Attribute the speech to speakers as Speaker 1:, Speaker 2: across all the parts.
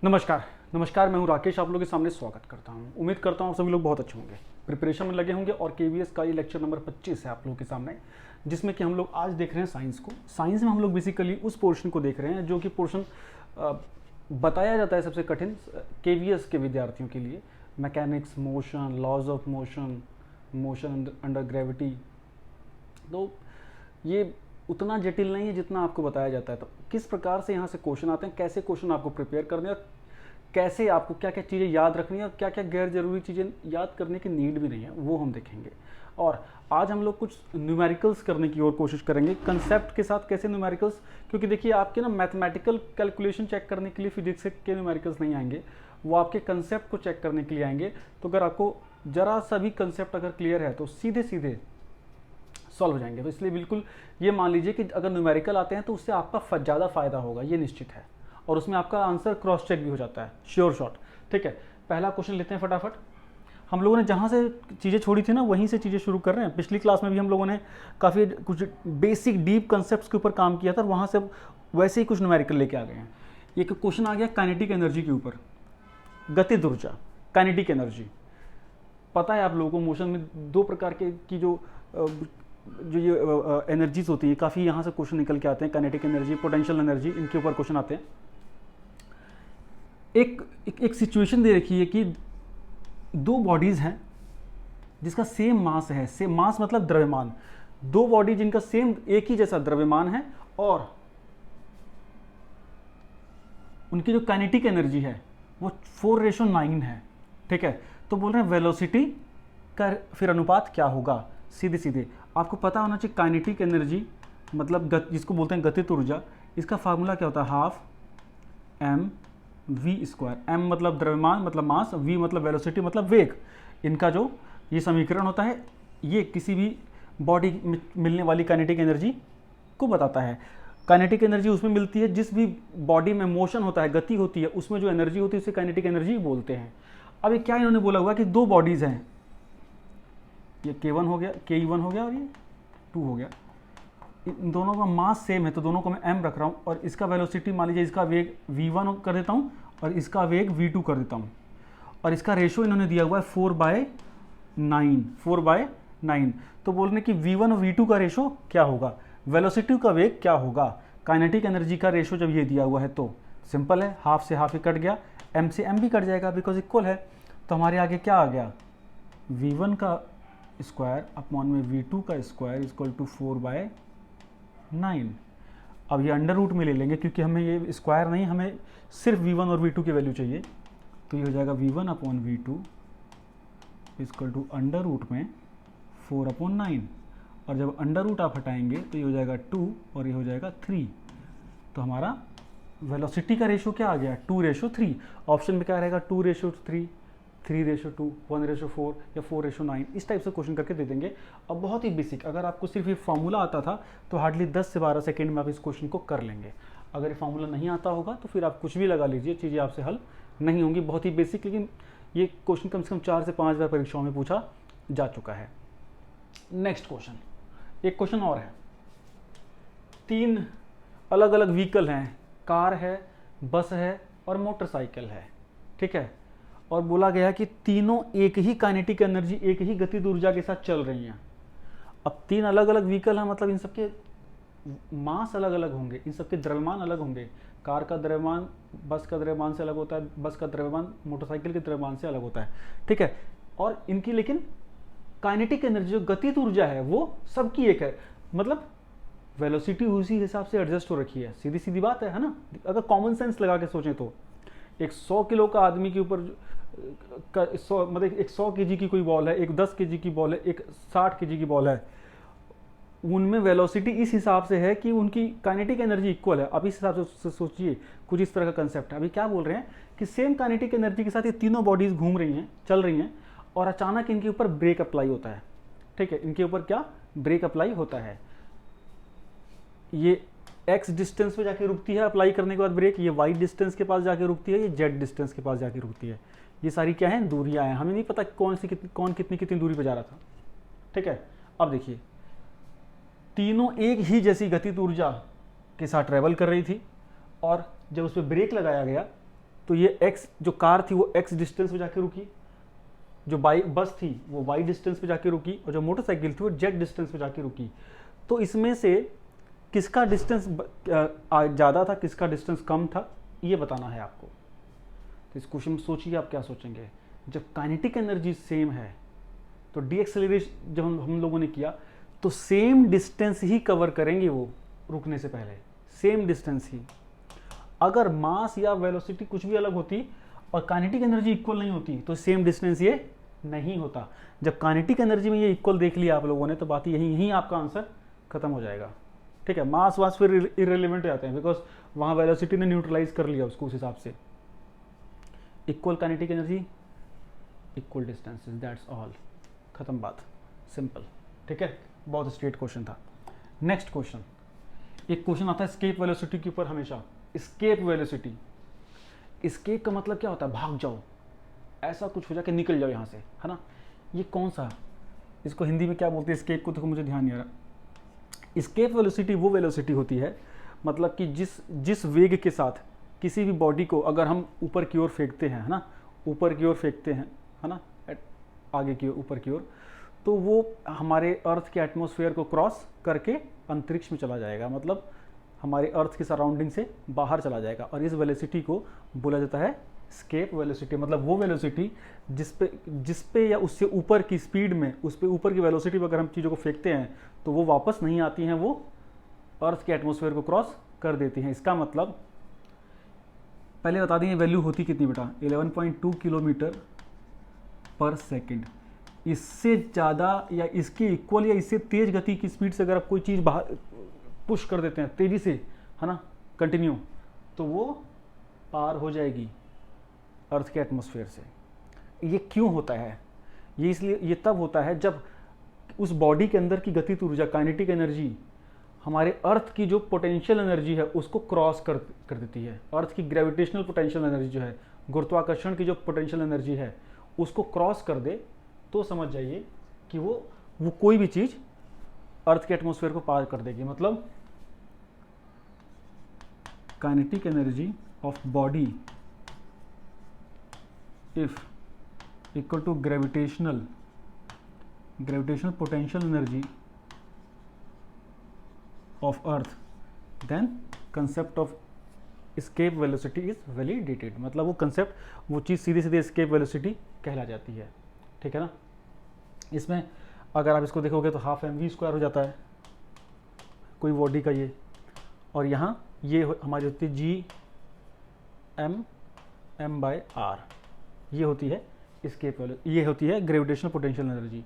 Speaker 1: नमस्कार। नमस्कार, मैं हूं राकेश, आप लोगों के सामने स्वागत करता हूं। उम्मीद करता हूं आप सभी लोग बहुत अच्छे होंगे, प्रिपरेशन में लगे होंगे। और केवीएस का ये लेक्चर नंबर 25 है आप लोगों के सामने, जिसमें कि हम लोग आज देख रहे हैं साइंस को। साइंस में हम लोग बेसिकली उस पोर्शन को देख रहे हैं जो कि पोर्शन बताया जाता है सबसे कठिन केवीएस के विद्यार्थियों के लिए। Mechanics, motion, laws of motion, motion under gravity. तो ये उतना जटिल नहीं है जितना आपको बताया जाता है। तो किस प्रकार से यहाँ से क्वेश्चन आते हैं, कैसे क्वेश्चन आपको प्रिपेयर करने हैं, और कैसे आपको क्या क्या चीज़ें याद रखनी है और क्या क्या गैर जरूरी चीज़ें याद करने की नीड भी नहीं है, वो हम देखेंगे। और आज हम लोग कुछ न्यूमेरिकल्स करने की और कोशिश करेंगे कंसेप्ट के साथ। कैसे न्यूमेरिकल्स? क्योंकि देखिए आपके ना मैथमेटिकल कैलकुलेशन चेक करने के लिए फिजिक्स के न्यूमेरिकल्स नहीं आएंगे, वो आपके कंसेप्ट को चेक करने के लिए आएंगे। तो अगर आपको जरा सा भी कंसेप्ट अगर क्लियर है तो सीधे सीधे सॉल्व हो जाएंगे। तो इसलिए बिल्कुल ये मान लीजिए कि अगर न्यूमेरिकल आते हैं तो उससे आपका ज़्यादा फायदा होगा, ये निश्चित है। और उसमें आपका आंसर क्रॉस चेक भी हो जाता है, श्योर शॉट। ठीक है, पहला क्वेश्चन लेते हैं फटाफट। हम लोगों ने जहाँ से चीज़ें छोड़ी थी ना, वहीं से चीज़ें शुरू कर रहे हैं। पिछली क्लास में भी हम लोगों ने काफ़ी कुछ बेसिक डीप कंसेप्ट के ऊपर काम किया था, और वहाँ से वैसे ही कुछ न्यूमेरिकल लेके आ गए हैं। एक क्वेश्चन आ गया काइनेटिक एनर्जी के ऊपर, गतिज ऊर्जा, काइनेटिक एनर्जी। पता है आप लोगों को मोशन में दो प्रकार के की जो ये एनर्जीज होती है, काफ़ी यहाँ से क्वेश्चन निकल के आते हैं। काइनेटिक एनर्जी, पोटेंशियल एनर्जी, इनके ऊपर क्वेश्चन आते हैं। एक सिचुएशन दे रखी है कि दो बॉडीज हैं जिसका सेम मास है। सेम मास मतलब द्रव्यमान। दो बॉडी जिनका सेम एक ही जैसा द्रव्यमान है और उनकी जो काइनेटिक एनर्जी है वो 4:9 है। ठीक है, तो बोल रहे हैं वेलोसिटी का फिर अनुपात क्या होगा। सीधे सीधे आपको पता होना चाहिए काइनेटिक एनर्जी मतलब जिसको बोलते हैं गतिज ऊर्जा, इसका फार्मूला क्या होता है, half M V square. M मतलब द्रव्यमान मतलब मास, वी मतलब वेलोसिटी मतलब वेग। इनका जो ये समीकरण होता है, ये किसी भी बॉडी में मिलने वाली काइनेटिक एनर्जी को बताता है। काइनेटिक एनर्जी उसमें मिलती है जिस भी बॉडी में मोशन होता है, गति होती है, उसमें जो एनर्जी होती है उसे काइनेटिक एनर्जी बोलते हैं। अब ये क्या इन्होंने बोला हुआ कि दो बॉडीज हैं, ये K1 हो गया, Ke1 हो गया और ये 2 हो गया। इन दोनों का मास सेम है तो दोनों को मैं m रख रहा हूँ, और इसका वेलोसिटी मान लीजिए इसका वेग v1 कर देता हूँ और इसका वेग v2 कर देता हूँ। और इसका रेशो इन्होंने दिया हुआ है 4/9। तो बोलने कि v1 और v2 का रेशो क्या होगा, वेलोसिटी का वेग क्या होगा, काइनेटिक एनर्जी का रेशो जब ये दिया हुआ है तो सिंपल है, हाफ से हाफ ही कट गया, m से m भी कट जाएगा बिकॉज इक्वल है। तो हमारे आगे क्या आ गया, v1 का स्क्वायर अपॉन में v2 का स्क्वायर इक्वल टू 4/9। अब ये अंडर रूट में ले लेंगे क्योंकि हमें ये स्क्वायर नहीं, हमें सिर्फ v1 और v2 की वैल्यू चाहिए। तो ये हो जाएगा v1 upon v2 equal to under root में 4/9। और जब अंडर रूट आप हटाएंगे तो ये हो जाएगा 2 और ये हो जाएगा 3। तो हमारा वेलोसिटी का रेशो क्या आ गया, 2:3। ऑप्शन में क्या रहेगा, 2:3, 3:2, 1:4 या 4:9। इस टाइप से क्वेश्चन करके दे देंगे। अब बहुत ही बेसिक, अगर आपको सिर्फ ये फॉर्मूला आता था तो हार्डली 10 से 12 सेकेंड में आप इस क्वेश्चन को कर लेंगे। अगर ये फॉर्मूला नहीं आता होगा तो फिर आप कुछ भी लगा लीजिए, चीज़ें आपसे हल नहीं होंगी। बहुत ही बेसिक, लेकिन ये क्वेश्चन कम से कम 4 से 5 बार परीक्षाओं में पूछा जा चुका है। नेक्स्ट क्वेश्चन, एक क्वेश्चन और है। 3 अलग अलग व्हीकल हैं, कार है, बस है और मोटरसाइकिल है। ठीक है, और बोला गया कि तीनों एक ही काइनेटिक एनर्जी, एक ही गतिज ऊर्जा के साथ चल रही हैं। अब 3 अलग अलग व्हीकल हैं, मतलब इन सबके मास अलग अलग होंगे, इन सबके द्रव्यमान अलग होंगे। कार का द्रव्यमान बस का द्रव्यमान से अलग होता है, बस का द्रव्यमान मोटरसाइकिल के द्रव्यमान से अलग होता है। ठीक है, और इनकी लेकिन काइनेटिक एनर्जी जो गतिज ऊर्जा है वो सबकी एक है, मतलब वेलोसिटी उसी हिसाब से एडजस्ट हो रखी है। सीधी सीधी बात है ना। अगर कॉमन सेंस लगा के सोचें तो एक 100 किलो का आदमी के ऊपर मतलब एक 100 केजी की कोई बॉल है, एक 10 केजी की बॉल है, एक 60 केजी की बॉल है, उनमें वेलोसिटी इस हिसाब से है कि उनकी काइनेटिक एनर्जी इक्वल है। अब इस हिसाब से सोचिए, कुछ इस तरह का कंसेप्ट है। अभी क्या बोल रहे हैं कि सेम काइनेटिक एनर्जी के साथ ये तीनों बॉडीज घूम रही हैं, चल रही हैं, और अचानक इनके ऊपर ब्रेक अप्लाई होता है। ठीक है, इनके ऊपर क्या ब्रेक अप्लाई होता है, ये x डिस्टेंस पे जाके रुकती है अप्लाई करने के बाद ब्रेक, ये y डिस्टेंस के पास जाके रुकती है, ये z डिस्टेंस के पास जाके रुकती है। ये सारी क्या है, दूरियां हैं। हमें नहीं पता कौन कितनी दूरी पे जा रहा था। ठीक है, अब देखिए तीनों एक ही जैसी गतिज ऊर्जा के साथ ट्रेवल कर रही थी, और जब उस पर ब्रेक लगाया गया तो तो ये x जो कार थी वो x डिस्टेंस पे जाके रुकी, जो बस थी वो y डिस्टेंस पे जाके रुकी, और जो मोटरसाइकिल थी वो z डिस्टेंस पे जाके रुकी। तो इसमें से किसका डिस्टेंस ज़्यादा था, किसका डिस्टेंस कम था, ये बताना है आपको। तो इस क्वेश्चन में सोचिए आप क्या सोचेंगे। जब काइनेटिक एनर्जी सेम है तो डी एक्सेलरेशन जब हम लोगों ने किया तो सेम डिस्टेंस ही कवर करेंगे वो रुकने से पहले, सेम डिस्टेंस ही। अगर मास या वेलोसिटी कुछ भी अलग होती और काइनेटिक एनर्जी इक्वल नहीं होती तो सेम डिस्टेंस ये नहीं होता। जब काइनेटिक एनर्जी में ये इक्वल देख लिया आप लोगों ने तो बात यही आपका आंसर खत्म हो जाएगा। ठीक है, मास वास फिर इररिलेवेंट हो जाते हैं, बिकॉज वहाँ वेलोसिटी ने न्यूट्रलाइज कर लिया उसको उस हिसाब से। Equal kinetic energy equal distances, that's all, खत्म बात, सिंपल। ठीक है, बहुत स्ट्रेट क्वेश्चन था। नेक्स्ट क्वेश्चन, एक क्वेश्चन आता है एस्केप वेलोसिटी के ऊपर हमेशा। एस्केप वेलोसिटी, एस्केप का मतलब क्या होता है? भाग जाओ, ऐसा कुछ हो जाके निकल जाओ यहाँ से, है ना। ये कौन सा, इसको हिंदी में क्या बोलते हैं एस्केप को, तो मुझे ध्यान नहीं आ रहा। एस्केप वेलोसिटी वो वेलोसिटी होती है मतलब कि जिस वेग के साथ किसी भी बॉडी को अगर हम ऊपर की ओर फेंकते हैं, है ना, ऊपर की ओर फेंकते हैं, है ना, आगे की ओर, ऊपर की ओर, तो वो हमारे अर्थ के एटमॉस्फेयर को क्रॉस करके अंतरिक्ष में चला जाएगा, मतलब हमारे अर्थ की सराउंडिंग से बाहर चला जाएगा। और इस वेलोसिटी को बोला जाता है एस्केप वेलोसिटी। मतलब वो वेलोसिटी जिस पे या उससे ऊपर की स्पीड में, उस पे ऊपर की वेलोसिटी पर अगर हम चीज़ों को फेंकते हैं तो वो वापस नहीं आती हैं, वो अर्थ के एटमॉस्फेयर को क्रॉस कर देती हैं। इसका मतलब पहले बता दें वैल्यू होती कितनी बेटा, 11.2 किलोमीटर पर सेकेंड। इससे ज़्यादा या इसके इक्वल या इससे तेज़ गति की स्पीड से अगर आप कोई चीज़ बाहर पुश कर देते हैं तेज़ी से, है ना, कंटिन्यू, तो वो पार हो जाएगी अर्थ के एटमॉस्फेयर से। ये क्यों होता है? ये इसलिए, ये तब होता है जब उस बॉडी के अंदर की गतिज ऊर्जा, काइनेटिक एनर्जी, हमारे अर्थ की जो पोटेंशियल एनर्जी है उसको क्रॉस कर देती है। अर्थ की ग्रेविटेशनल पोटेंशियल एनर्जी जो है, गुरुत्वाकर्षण की जो पोटेंशियल एनर्जी है, उसको क्रॉस कर दे तो समझ जाइए कि वो कोई भी चीज़ अर्थ के एटमॉस्फेयर को पार कर देगी। मतलब kinetic energy of body if equal to gravitational potential energy of Earth, then concept of escape velocity is validated. मतलब वो कंसेप्ट, वो चीज़ सीधे सीधे एस्केप वेलोसिटी कहला जाती है। ठीक है ना। इसमें अगर आप इसको देखोगे तो हाफ mv² हो जाता है कोई बॉडी का ये, और यहाँ ये हमारी होती है Gm/r, ये होती है एस्केप वेलोसिटी, ये होती है ग्रेविटेशनल पोटेंशियल एनर्जी।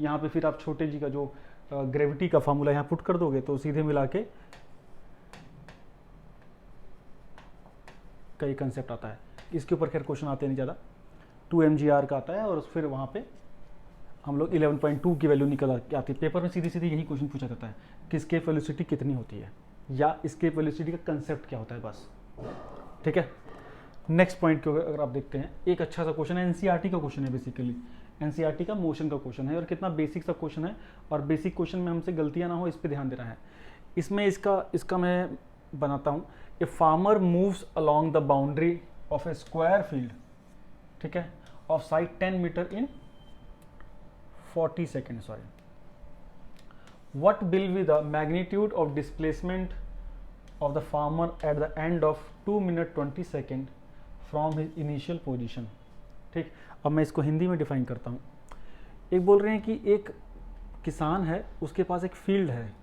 Speaker 1: यहाँ पे फिर आप छोटे जी का जो ग्रेविटी का फार्मूला यहाँ पुट कर दोगे तो सीधे मिला के कई कंसेप्ट आता है। इसके ऊपर खैर क्वेश्चन आते नहीं ज़्यादा, 2mgr का आता है, और फिर वहाँ पे हम लोग 11.2 की वैल्यू निकल आती है। पेपर में सीधे सीधे यही क्वेश्चन पूछा जाता है कि एस्केप वेलोसिटी कितनी होती है या एस्केप वेलोसिटी का कंसेप्ट क्या होता है, बस। ठीक है। नेक्स्ट पॉइंट को अगर आप देखते हैं, एक अच्छा सा क्वेश्चन है, एनसीईआरटी का क्वेश्चन है, बेसिकली एनसीईआरटी का मोशन का क्वेश्चन है, और कितना बेसिक सा क्वेश्चन है, और बेसिक क्वेश्चन में हमसे गलतियां ना हो इस पर ध्यान देना है। इसमें इसका मैं बनाता हूँ, a farmer moves along the boundary of a square field, ठीक है, of side 10 metre in 40 second, sorry, what will be the magnitude of displacement of the farmer at the end of 2 minute 20 second from his initial position। ठीक, अब मैं इसको हिंदी में define करता हूँ। एक बोल रहे हैं कि एक किसान है, उसके पास एक फील्ड है,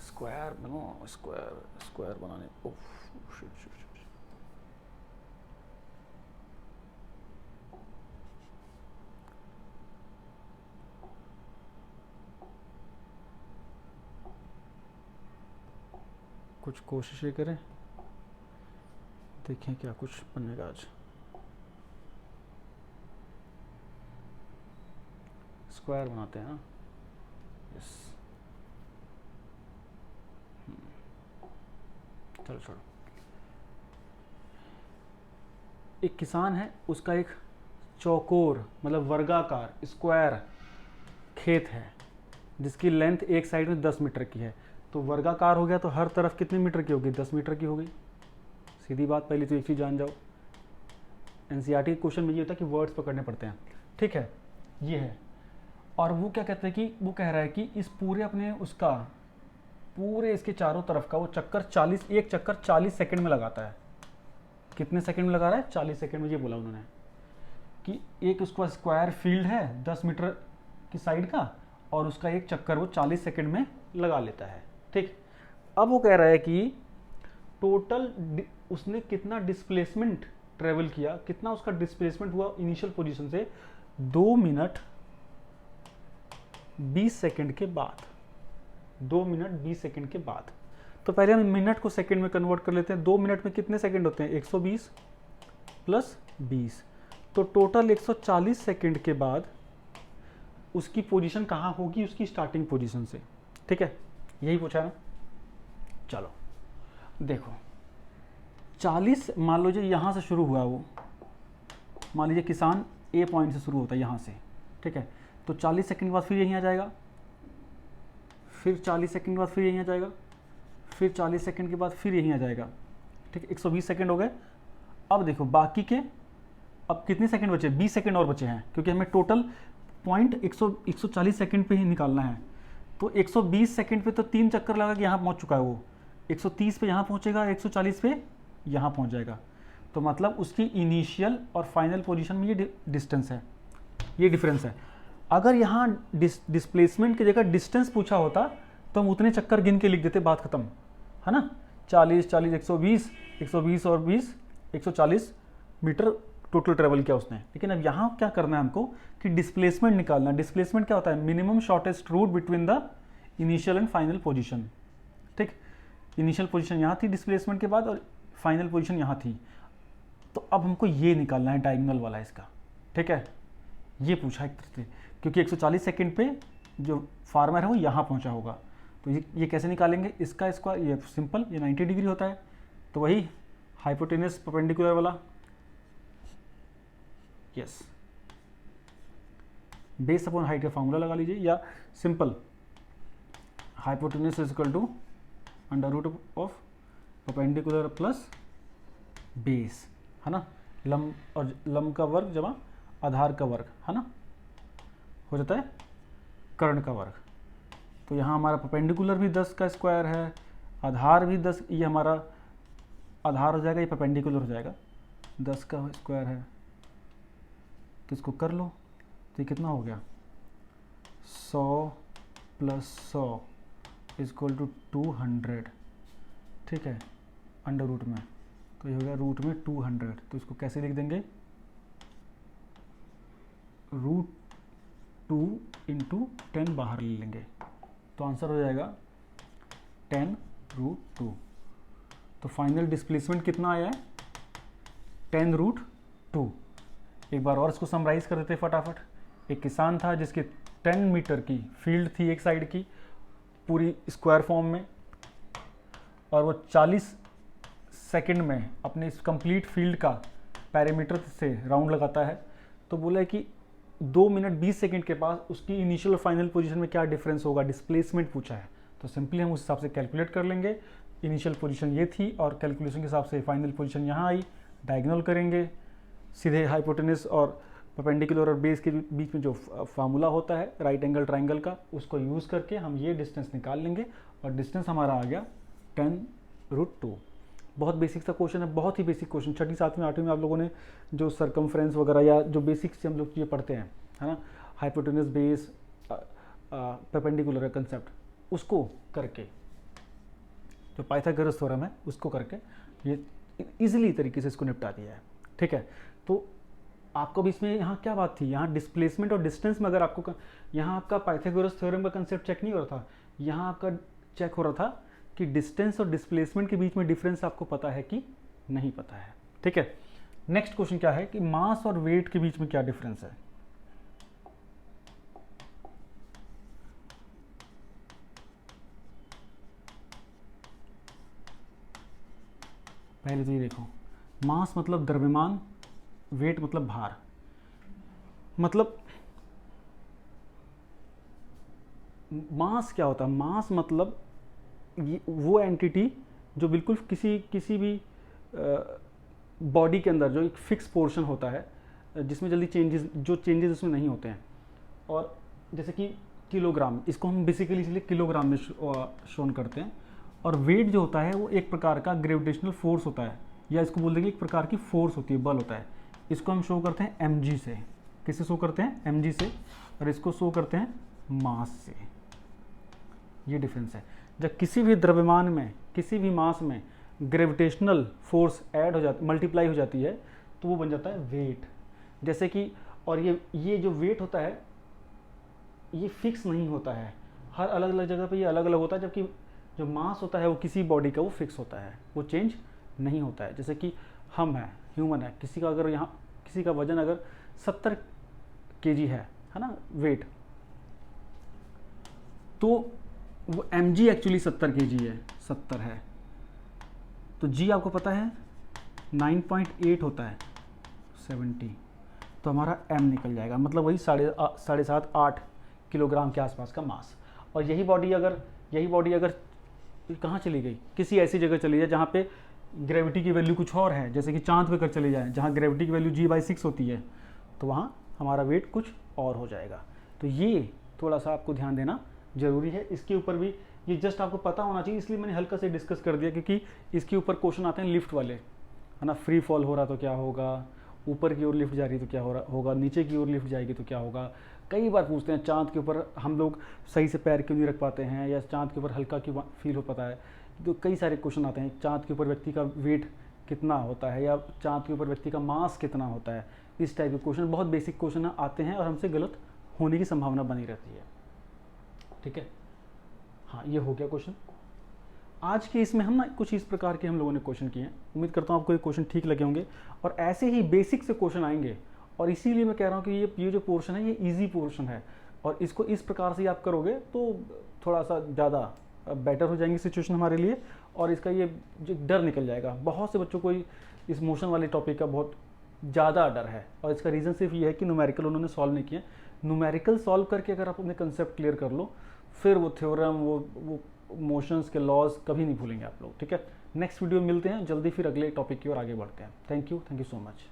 Speaker 1: स्क्वायर बनो, स्क्वायर बनाने, कुछ कोशिशें करें, देखें क्या कुछ बनेगा आज। स्क्वायर बनाते हैं ना, यस, चलो छोड़ो। एक किसान है, उसका एक चौकोर मतलब वर्गाकार स्क्वायर खेत है, जिसकी लेंथ एक साइड में 10 मीटर की है। तो वर्गाकार हो गया तो हर तरफ कितने मीटर की होगी, 10 मीटर की होगी। सीधी बात, पहले तो एक चीज़ जान जाओ, एनसीईआरटी क्वेश्चन में ये होता है कि वर्ड्स पकड़ने पड़ते हैं, ठीक है, ये है। और वो क्या कहते हैं कि वो कह रहा है कि इस पूरे अपने उसका पूरे इसके चारों तरफ का वो चक्कर 40, एक चक्कर 40 सेकंड में लगाता है। कितने सेकंड में लगा रहा है, 40 सेकंड में। ये बोला उन्होंने कि एक उसका स्क्वायर फील्ड है 10 मीटर की साइड का, और उसका एक चक्कर वो 40 सेकंड में लगा लेता है, ठीक। अब वो कह रहा है कि टोटल उसने कितना डिस्प्लेसमेंट ट्रेवल किया, कितना उसका डिस्प्लेसमेंट हुआ इनिशियल पोजीशन से 2 मिनट 20 सेकंड के बाद, 2 मिनट 20 सेकंड के बाद। तो पहले हम मिनट को सेकंड में कन्वर्ट कर लेते हैं। 2 मिनट में कितने सेकंड होते हैं, 120 प्लस 20, तो टोटल 140 सेकंड के बाद उसकी पोजीशन कहाँ होगी, उसकी स्टार्टिंग पोजीशन से, ठीक है, यही पूछा है ना। चलो देखो 40, मान लीजिए यहाँ से शुरू हुआ वो, मान लीजिए किसान ए पॉइंट से शुरू होता है यहाँ से, ठीक है, तो 40 सेकंड के बाद फिर यहीं आ जाएगा, फिर 40 सेकंड के बाद फिर यहीं आ जाएगा, फिर 40 सेकंड के बाद फिर यहीं आ जाएगा, ठीक है, 120 सेकंड हो गए। अब देखो बाकी के अब कितने सेकंड बचे, 20 सेकंड और बचे हैं, क्योंकि हमें टोटल पॉइंट 140 सेकंड पे ही निकालना है। तो 120 सेकंड पे तो 3 चक्कर लगा कि यहाँ पहुँच चुका है वो, 130 पे यहाँ पहुँचेगा, 140 पे यहाँ पहुँच जाएगा। तो मतलब उसकी इनिशियल और फाइनल पोजीशन में ये डिस्टेंस है, ये डिफरेंस है। अगर यहाँ डिस्प्लेसमेंट की जगह डिस्टेंस पूछा होता तो हम उतने चक्कर गिन के लिख देते, बात खत्म, है ना। 40 40 120, 120 और 20 140 मीटर टोटल ट्रेवल किया उसने। लेकिन अब यहाँ क्या करना है हमको कि डिस्प्लेसमेंट निकालना। डिस्प्लेसमेंट क्या होता है, minimum shortest route between the initial and final position, ठीक। इनिशियल पोजीशन यहाँ थी डिस्प्लेसमेंट के बाद, और फाइनल पोजीशन यहाँ थी। तो अब हमको ये निकालना है डायगोनल वाला इसका, ठीक है, ये पूछा एक तरह से, क्योंकि 140 सेकंड पे जो फार्मर है वो यहाँ पहुँचा होगा। तो ये कैसे निकालेंगे, इसका स्क्वायर, ये सिंपल, ये 90 डिग्री होता है, तो वही हाइपोटेनस परपेंडिकुलर वाला, यस, बेस अपॉन हाइट का फॉर्मूला लगा लीजिए, या simple hypotenuse is equal to under root of perpendicular plus base, है ना, लंब और लंब का वर्ग जमा आधार का वर्ग, है ना, हो जाता है कर्ण का वर्ग। तो यहाँ हमारा परपेंडिकुलर भी 10 का स्क्वायर है, आधार भी 10, ये हमारा आधार हो जाएगा, ये परपेंडिकुलर हो जाएगा, 10 का स्क्वायर है, तो इसको कर लो, तो ये कितना हो गया, 100 प्लस 100 इजक्वल टू 200, ठीक है, अंडर रूट में, तो ये हो गया रूट में 200। तो इसको कैसे लिख देंगे, √2 इंटू 10 बाहर ले लेंगे, तो आंसर हो जाएगा 10√2। तो फाइनल डिस्प्लेसमेंट कितना आया है, 10√2। एक बार और इसको समराइज कर देते फटाफट। एक किसान था जिसके 10 मीटर की फील्ड थी एक साइड की, पूरी स्क्वायर फॉर्म में, और वो 40 सेकंड में अपने इस कंप्लीट फील्ड का पैरामीटर से राउंड लगाता है। तो बोला कि 2 मिनट 20 सेकंड के बाद उसकी इनिशियल और फाइनल पोजीशन में क्या डिफरेंस होगा, डिस्प्लेसमेंट पूछा है। तो सिंपली हम उस हिसाब से कैलकुलेट कर लेंगे, इनिशियल पोजीशन ये थी और कैलकुलेशन के हिसाब से फाइनल पोजीशन यहाँ आई, डायगोनल करेंगे, सीधे हाइपोटेनस और परपेंडिकुलर और बेस के बीच में जो फार्मूला होता है राइट एंगल ट्राइंगल का, उसको यूज़ करके हम ये डिस्टेंस निकाल लेंगे, और डिस्टेंस हमारा आ गया 10√2। बहुत बेसिक सा क्वेश्चन है, बहुत ही बेसिक क्वेश्चन। 6वीं 7वीं 8वीं में आप लोगों ने जो सरकमफ्रेंस वगैरह या जो बेसिक से हम लोग ये पढ़ते हैं, है ना, हाइपोटेनस बेस परपेंडिकुलर कंसेप्ट, उसको करके जो पाइथागोरस थ्योरम है उसको करके ये इजीली तरीके से इसको निपटा दिया है, ठीक है। तो आपको भी इसमें यहाँ क्या बात थी, यहाँ डिस्प्लेसमेंट और डिस्टेंस में अगर आपको यहाँ आपका पाइथागोरस थ्योरम का कंसेप्ट चेक नहीं हो रहा था, यहाँ आपका चेक हो रहा था कि डिस्टेंस और डिस्प्लेसमेंट के बीच में डिफरेंस आपको पता है कि नहीं पता है, ठीक है। नेक्स्ट क्वेश्चन क्या है कि मास और वेट के बीच में क्या डिफरेंस है। पहले तो ये देखो, मास मतलब द्रव्यमान, वेट मतलब भार। मतलब मास क्या होता है, मास मतलब ये वो एंटिटी जो बिल्कुल किसी भी बॉडी के अंदर जो एक फिक्स पोर्शन होता है जिसमें जल्दी चेंजेस उसमें नहीं होते हैं। और जैसे कि किलोग्राम, इसको हम बेसिकली इसलिए किलोग्राम में शोन करते हैं। और वेट जो होता है वो एक प्रकार का ग्रेविटेशनल फोर्स होता है, या इसको बोल देंगे एक प्रकार की फोर्स होती है, बल होता है। इसको हम शो करते हैं mg से। किससे शो करते हैं? mg से। और इसको शो करते हैं मास से। ये डिफरेंस है। जब किसी भी द्रव्यमान में, किसी भी मास में ग्रेविटेशनल फोर्स ऐड हो जाती, मल्टीप्लाई हो जाती है, तो वो बन जाता है वेट। जैसे कि, और ये जो वेट होता है ये फिक्स नहीं होता है, हर अलग अलग जगह पे ये अलग अलग होता है, जबकि जो मास होता है वो किसी बॉडी का वो फिक्स होता है, वो चेंज नहीं होता है। जैसे कि हम हैं, ह्यूमन है, किसी का अगर यहाँ किसी का वजन अगर 70 kg है ना वेट, तो वो mg एक्चुअली 70 kg है, 70 है, तो g आपको पता है 9.8 होता है 70, तो हमारा m निकल जाएगा, मतलब वही 7.5-8 किलोग्राम के आसपास का मास। और यही बॉडी अगर कहाँ चली गई, किसी ऐसी जगह चली जाए जहाँ पे ग्रेविटी की वैल्यू कुछ और है, जैसे कि चांद पे कर चले जाए जहाँ ग्रेविटी की वैल्यू g/6 होती है, तो वहाँ हमारा वेट कुछ और हो जाएगा। तो ये थोड़ा सा आपको ध्यान देना जरूरी है। इसके ऊपर भी ये जस्ट आपको पता होना चाहिए, इसलिए मैंने हल्का से डिस्कस कर दिया, क्योंकि इसके ऊपर क्वेश्चन आते हैं लिफ्ट वाले, है ना। फ्री फॉल हो रहा तो क्या होगा, ऊपर की ओर लिफ्ट जा रही तो क्या होगा, नीचे की ओर लिफ्ट जाएगी तो क्या होगा। कई बार पूछते हैं चांद के ऊपर हम लोग सही से पैर क्यों नहीं रख पाते हैं, या चांद के ऊपर हल्का क्यों फील हो पाता है। तो कई सारे क्वेश्चन आते हैं, चांद के ऊपर व्यक्ति का वेट कितना होता है, या चांद के ऊपर व्यक्ति का मास कितना होता है। इस टाइप के क्वेश्चन, बहुत बेसिक क्वेश्चन आते हैं और हमसे गलत होने की संभावना बनी रहती है। ठीक है, हाँ ये हो गया क्वेश्चन। आज के इसमें हम ना कुछ इस प्रकार के हम लोगों ने क्वेश्चन किए हैं। उम्मीद करता हूँ आपको ये क्वेश्चन ठीक लगे होंगे, और ऐसे ही बेसिक से क्वेश्चन आएंगे। और इसीलिए मैं कह रहा हूँ कि ये जो पोर्शन है ये इजी पोर्शन है, और इसको इस प्रकार से आप करोगे तो थोड़ा सा ज़्यादा बेटर हो जाएंगी सिचुएशन हमारे लिए, और इसका ये जो डर निकल जाएगा। बहुत से बच्चों को इस मोशन वाले टॉपिक का बहुत ज़्यादा डर है, और इसका रीज़न सिर्फ ये है कि न्यूमेरिकल उन्होंने सॉल्व नहीं किए। न्यूमेरिकल सॉल्व करके अगर आप अपने कंसेप्ट क्लियर कर लो, फिर वो थ्योरम, वो मोशंस के लॉज कभी नहीं भूलेंगे आप लोग। ठीक है, नेक्स्ट वीडियो में मिलते हैं जल्दी, फिर अगले टॉपिक की ओर आगे बढ़ते हैं। Thank you so much.